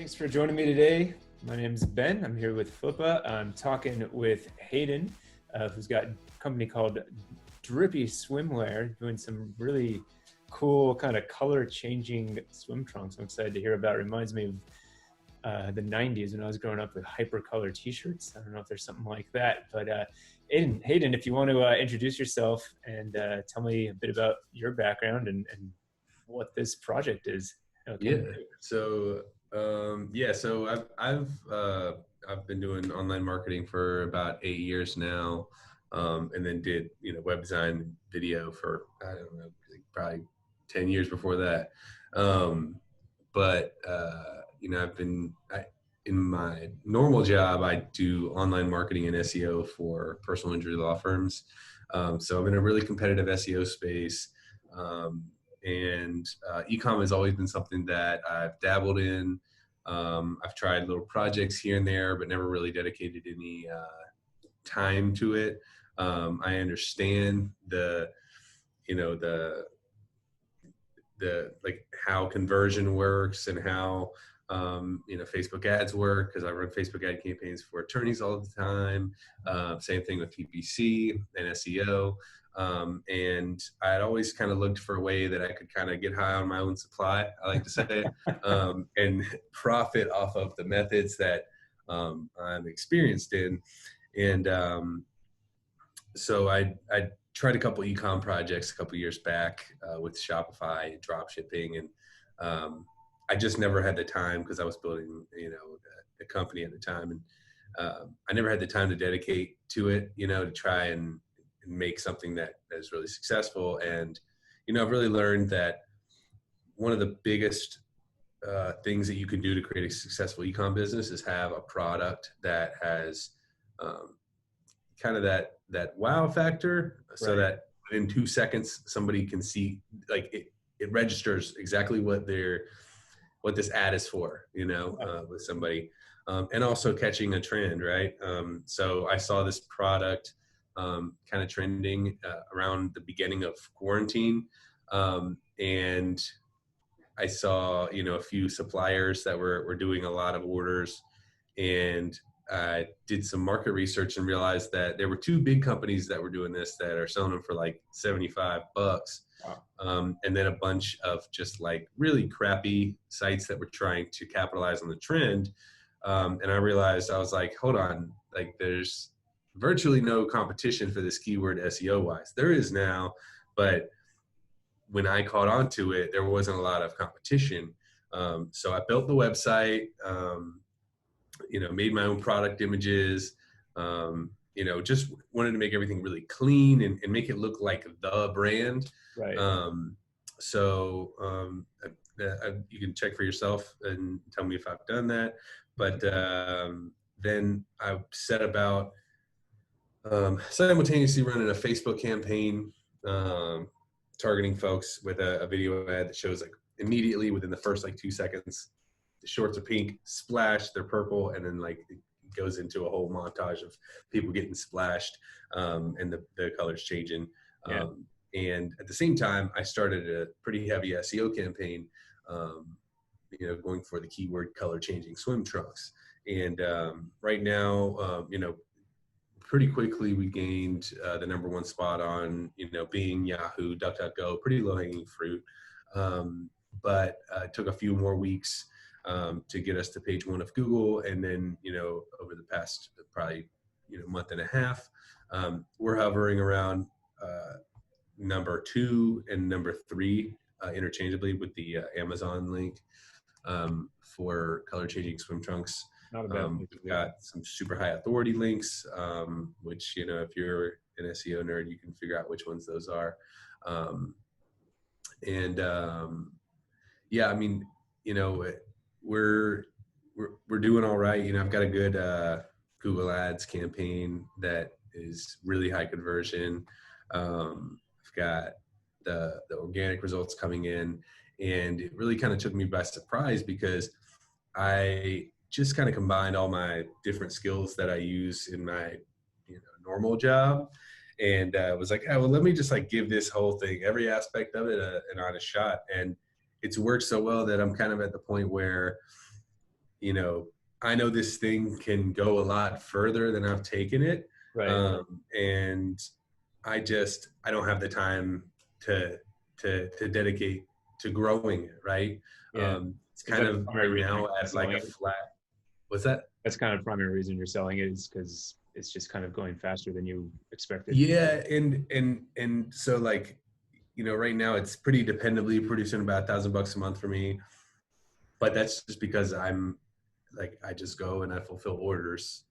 Thanks for joining me today. My name is Ben. I'm here with Flippa. I'm talking with Hayden, who's got a company called Drippy Swimwear, doing some really cool kind of color changing swim trunks. I'm excited to hear about it. Reminds me of the 90s when I was growing up with hypercolor t-shirts. I don't know if there's something like that, but Hayden, if you want to introduce yourself and tell me a bit about your background and what this project is. Okay. So I've been doing online marketing for about 8 years now, and then did web design and video for I don't know, probably 10 years before that. In my normal job, I do online marketing and SEO for personal injury law firms. So I'm in a really competitive SEO space. And e-com has always been something that I've dabbled in. I've tried little projects here and there, but never really dedicated any time to it. I understand the like how conversion works and how Facebook ads work, because I run Facebook ad campaigns for attorneys all the time. Same thing with PPC and SEO. And I had always kind of looked for a way that I could kind of get high on my own supply, I like to say, and profit off of the methods that I'm experienced in. And so I tried a couple e-com projects a couple years back with Shopify and drop shipping, and I just never had the time because I was building the company at the time, and I never had the time to dedicate to it, to try and make something that is really successful. And I've really learned that one of the biggest things that you can do to create a successful e-com business is have a product that has kind of that wow factor, so that in 2 seconds somebody can see, like it registers exactly what this ad is for, with somebody, and also catching a trend, right? So I saw this product kind of trending around the beginning of quarantine, and I saw a few suppliers that were doing a lot of orders, and I did some market research and realized that there were two big companies that were doing this that are selling them for like $75. Wow. And then a bunch of just like really crappy sites that were trying to capitalize on the trend. And I realized, I was like, hold on, like there's virtually no competition for this keyword SEO wise. There is now, but when I caught on to it, there wasn't a lot of competition. So I built the website, made my own product images, just wanted to make everything really clean and make it look like the brand. Right. You can check for yourself and tell me if I've done that. But then I set about simultaneously running a Facebook campaign, targeting folks with a video ad that shows like immediately within the first like 2 seconds, the shorts are pink, splash, they're purple, and then like it goes into a whole montage of people getting splashed, and the colors changing. Yeah. And at the same time, I started a pretty heavy SEO campaign, going for the keyword color changing swim trunks. And right now, pretty quickly we gained the #1 spot on, Bing, Yahoo, DuckDuckGo, pretty low hanging fruit. But it took a few more weeks to get us to page 1 of Google. And then, over the past probably, month and a half, we're hovering around #2 and #3 interchangeably with the Amazon link for color changing swim trunks. Not a bad We've got some super high authority links, which, if you're an SEO nerd, you can figure out which ones those are. Yeah, I mean, we're doing all right. I've got a good Google Ads campaign that is really high conversion. I've got the organic results coming in, and it really kind of took me by surprise because I just kind of combined all my different skills that I use in my normal job, and was like, oh, well, let me just like give this whole thing, every aspect of it, an honest shot. And it's worked so well that I'm kind of at the point where you know, I know this thing can go a lot further than I've taken it. Right. And I don't have the time to dedicate to growing it. Right. Yeah. It's Is kind that the of primary right reason now you're at like selling a it? flat, what's that? That's kind of the primary reason you're selling it is because it's just kind of going faster than you expected. Yeah. And so like, right now it's pretty dependably producing about $1,000 a month for me, but that's just because I just go and I fulfill orders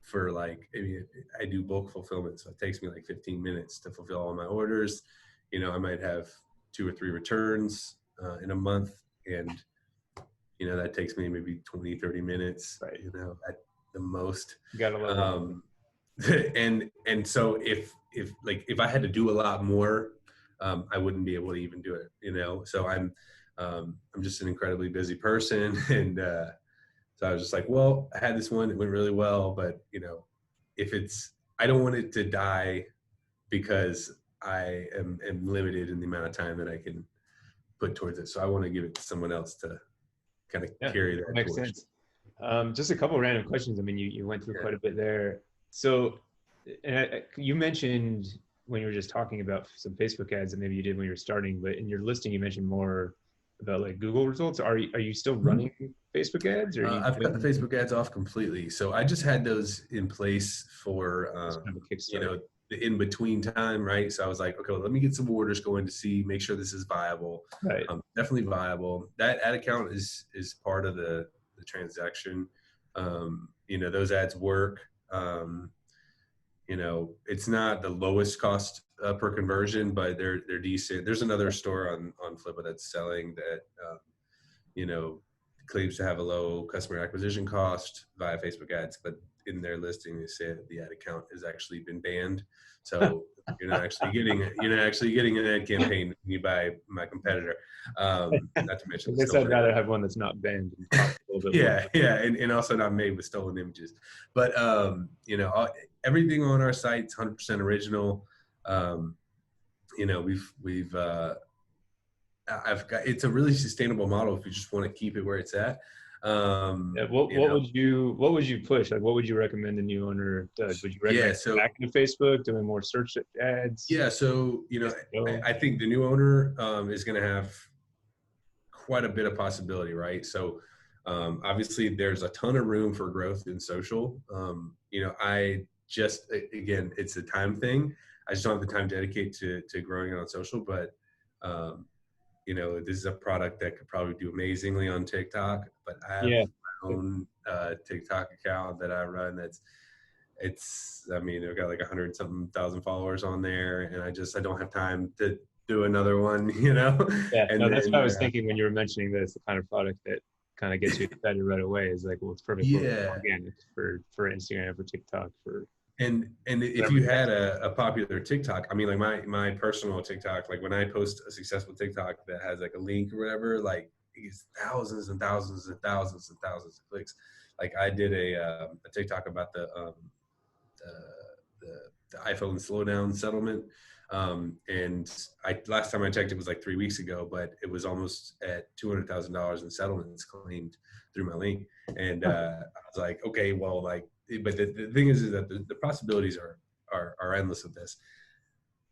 for like, I mean, I do bulk fulfillment. So it takes me like 15 minutes to fulfill all my orders. I might have 2 or 3 returns in a month. And, that takes me maybe 20, 30 minutes, Right. at the most. You gotta love that. Um, and so if I had to do a lot more, I wouldn't be able to even do it. So I'm just an incredibly busy person. And so I was just like, well, I had this one, it went really well, but I don't want it to die because I am limited in the amount of time that I can put towards it. So I want to give it to someone else to kind of Yeah, carry that that makes torch. sense. Just a couple random questions. I mean, you went through Yeah. quite a bit there. So, you mentioned when you were just talking about some Facebook ads that maybe you did when you were starting, but in your listing you mentioned more about like Google results. Are you still running Facebook ads, or are you I've cut the doing Facebook ads off completely. So I just had those in place for, just kind of a kickstart? the in between time, right? So I was like, okay, well, let me get some orders going to make sure this is viable. Right. Definitely viable. That ad account is part of the transaction. Those ads work. It's not the lowest cost per conversion, but they're decent. There's another store on Flippa that's selling that, you know, claims to have a low customer acquisition cost via Facebook ads, but in their listing they say that the ad account has actually been banned. So you're not actually getting an ad campaign when you buy my competitor. Not to mention I the guess I'd stolen rather image. have one that's not banned and cost a little bit more. Yeah, and also not made with stolen images. But everything on our site is 100% original. Um, we've it's a really sustainable model if you just want to keep it where it's at. Yeah, Um, you what know, would you push? Like, what would you recommend the new owner does? Would you yeah. recommend So back into Facebook, doing more search ads? yeah, so Go. I think the new owner is going to have quite a bit of possibility, right? So obviously there's a ton of room for growth in social. I just again, it's a time thing. I just don't have the time to dedicate to growing it on social, but um, this is a product that could probably do amazingly on TikTok. But I have Yeah, my own TikTok account that I run. I mean, I've got like 100 something thousand followers on there, and I don't have time to do another one, yeah. and No, that's then what I was thinking when you were mentioning this. The kind of product that kind of gets you excited right away is like, well, it's perfect for yeah. organic, for Instagram, for TikTok, for And if whatever. you had a popular TikTok, I mean, like my personal TikTok, like when I post a successful TikTok that has like a link or whatever, like it gets thousands and thousands and thousands and thousands of clicks. Like I did a TikTok about the iPhone slowdown settlement. And last time I checked, it was like 3 weeks ago, but it was almost at $200,000 in settlements claimed through my link. And I was like, okay, well, like, but the thing is that the possibilities are endless with this.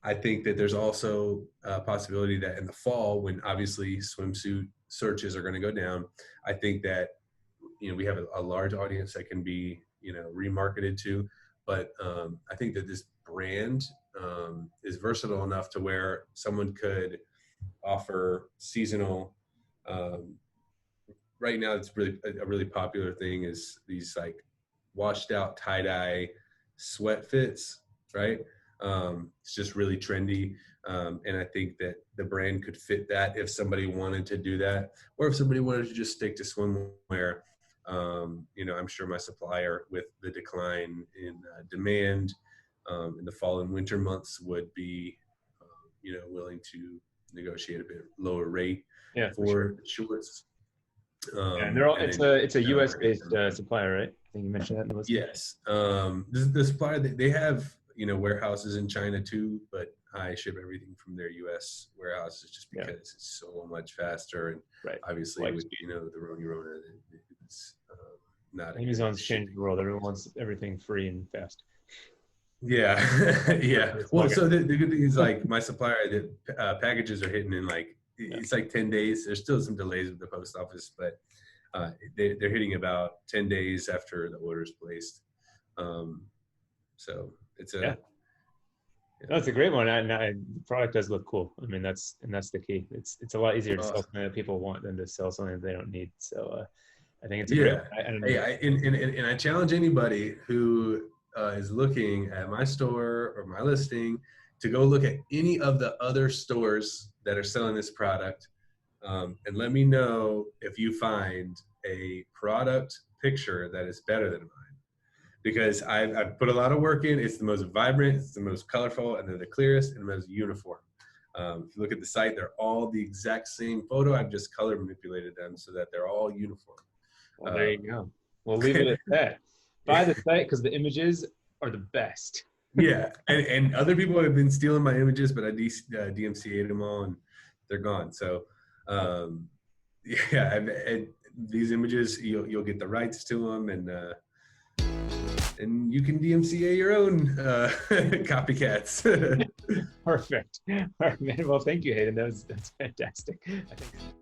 I think that there's also a possibility that in the fall, when obviously swimsuit searches are going to go down, I think that we have a large audience that can be remarketed to, but I think that this brand is versatile enough to where someone could offer seasonal. Um, right now, it's really a really popular thing is these like washed out tie-dye sweat fits, right? It's just really trendy. And I think that the brand could fit that if somebody wanted to do that, or if somebody wanted to just stick to swimwear. I'm sure my supplier, with the decline in demand in the fall and winter months, would be, willing to negotiate a bit lower rate Yeah, for sure. for shorts. Yeah, and they're all And it's then a kind of US market based them. supplier, right? I think you mentioned that in the listing. Yes. The supplier, they have, warehouses in China too, but I ship everything from their US warehouses just Yeah, because it's so much faster. And right. obviously Like with, speed. the Rona, It's not a good Amazon's changed shipping the world. Everyone experience. wants everything free and fast. Yeah, yeah. It's Well, like, so the good thing is like my supplier, the packages are hitting in like yeah. it's like 10 days. There's still some delays with the post office, but they're hitting about 10 days after the order is placed. So it's Yeah. a No, it's a great one. The product does look cool. I mean, that's the key. It's a lot easier to uh, sell something that people want than to sell something that they don't need. So I think it's a great yeah. one. Hey, and I challenge anybody who is looking at my store or my listing to go look at any of the other stores that are selling this product, and let me know if you find a product picture that is better than mine. Because I've put a lot of work in. It's the most vibrant, it's the most colorful, and they're the clearest and the most uniform. If you look at the site, they're all the exact same photo. I've just color manipulated them so that they're all uniform. Well, there you go. We'll leave it at that. Buy the site because the images are the best. Yeah, and other people have been stealing my images, but I DMCA'd them all, and they're gone. So, yeah, and these images you'll get the rights to them, and you can DMCA your own copycats. Perfect. All right, man. Well, thank you, Hayden. That's fantastic. I think.